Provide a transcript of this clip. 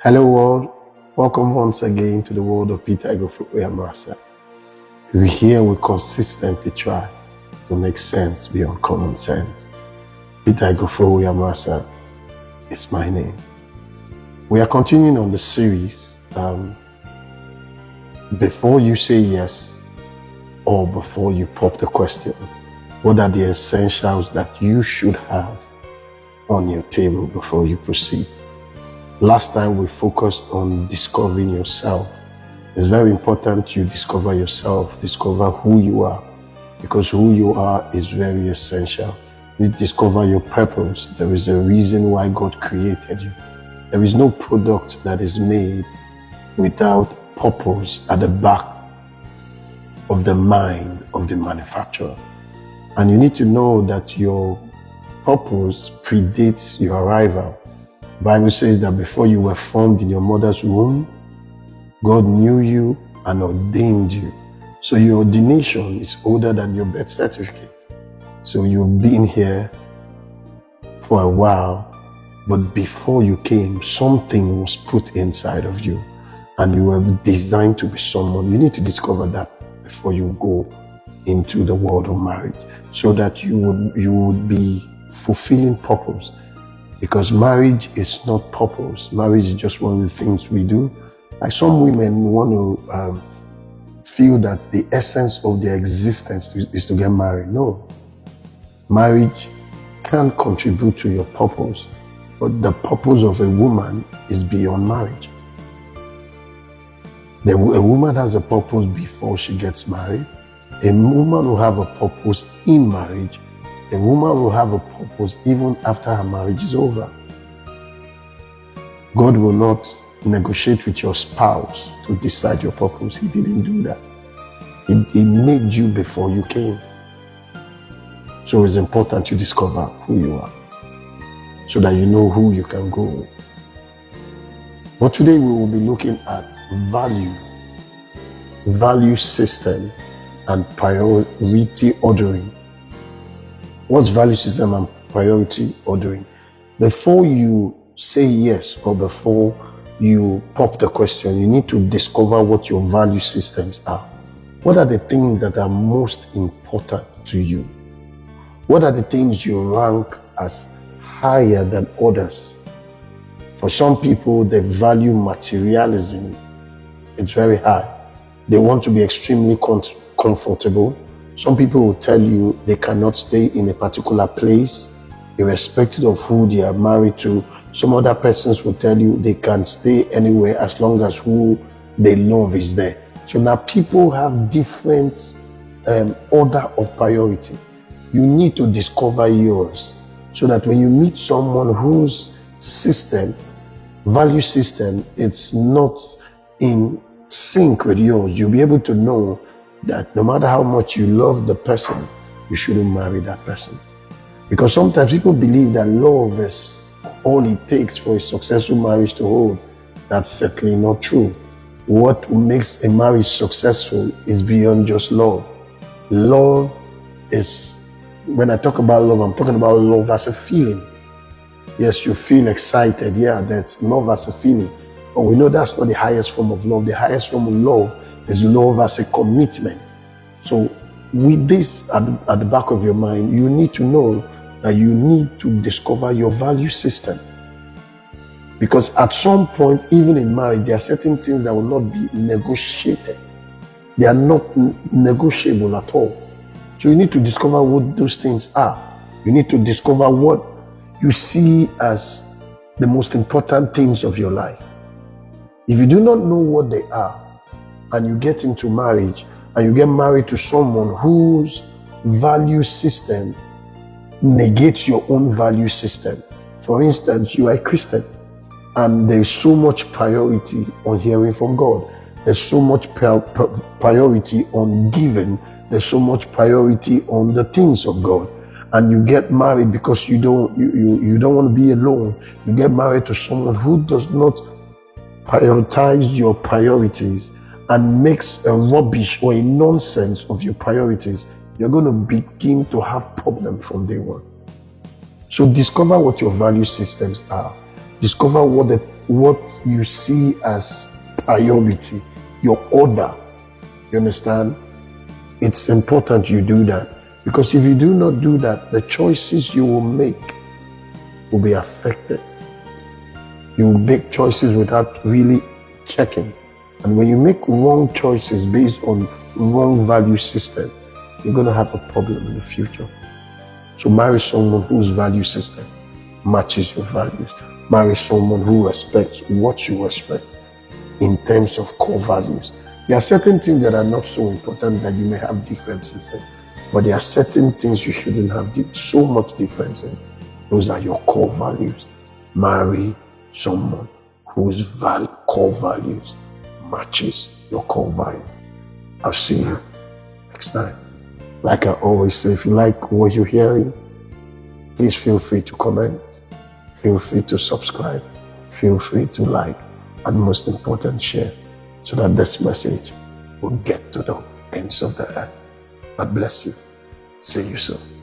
Hello world, welcome once again to the world of Peter Ighofowe Amrasa. We here we consistently try to make sense beyond common sense. Peter Ighofowe Amrasa is my name. We are continuing on the series, before you say yes or before you pop the question, what are the essentials that you should have on your table before you proceed? Last time we focused on discovering yourself. It's very important you discover yourself, discover who you are, because who you are is very essential. You discover your purpose. There is a reason why God created you. There is no product that is made without purpose at the back of the mind of the manufacturer. And you need to know that your purpose predates your arrival. The Bible says that before you were formed in your mother's womb, God knew you and ordained you. So your ordination is older than your birth certificate. So you've been here for a while, but before you came, something was put inside of you and you were designed to be someone. You need to discover that before you go into the world of marriage, so that you would be fulfilling purpose. Because marriage is not purpose. Marriage is just one of the things we do. Like some women want to feel that the essence of their existence is to get married. No. Marriage can contribute to your purpose, but the purpose of a woman is beyond marriage. A woman has a purpose before she gets married. A woman will have a purpose in marriage. A woman will have a purpose even after her marriage is over. God will not negotiate with your spouse to decide your purpose. He didn't do that. He made you before you came. So it's important you discover who you are, so that you know who you can go with. But today we will be looking at value system, and priority ordering. What's value system and priority ordering? Before you say yes or before you pop the question, you need to discover what your value systems are. What are the things that are most important to you? What are the things you rank as higher than others? For some people, they value materialism. It's very high. They want to be extremely comfortable. Some people will tell you they cannot stay in a particular place, irrespective of who they are married to. Some other persons will tell you they can stay anywhere as long as who they love is there. So now people have different order of priority. You need to discover yours, so that when you meet someone whose value system, it's not in sync with yours, you'll be able to know that no matter how much you love the person, you shouldn't marry that person. Because sometimes people believe that love is all it takes for a successful marriage to hold. That's certainly not true. What makes a marriage successful is beyond just love. Love is, when I talk about love, I'm talking about love as a feeling. Yes, you feel excited. Yeah, that's love as a feeling. But we know that's not the highest form of love. The highest form of love is love as a commitment. So with this at the back of your mind, you need to know that you need to discover your value system. Because at some point, even in marriage, there are certain things that will not be negotiated. They are not negotiable at all. So you need to discover what those things are. You need to discover what you see as the most important things of your life. If you do not know what they are, and you get into marriage, and you get married to someone whose value system negates your own value system. For instance, you are a Christian, and there is so much priority on hearing from God. There's so much priority on giving. There's so much priority on the things of God. And you get married because you don't want to be alone. You get married to someone who does not prioritize your priorities and makes a rubbish or a nonsense of your priorities. You're going to begin to have problems from day one. So discover what your value systems are. Discover what the what you see as priority, your order. You understand? It's important you do that, because if you do not do that, the choices you will make will be affected. You will make choices without really checking. And when you make wrong choices based on wrong value system, you're going to have a problem in the future. So marry someone whose value system matches your values. Marry someone who respects what you respect in terms of core values. There are certain things that are not so important that you may have differences in, but there are certain things you shouldn't have so much difference in. Those are your core values. Marry someone whose core values matches your core value. I'll see you next time. Like I always say, if you like what you're hearing, please feel free to comment, feel free to subscribe, feel free to like, and most important, share, so that this message will get to the ends of the earth. God bless you. See you soon.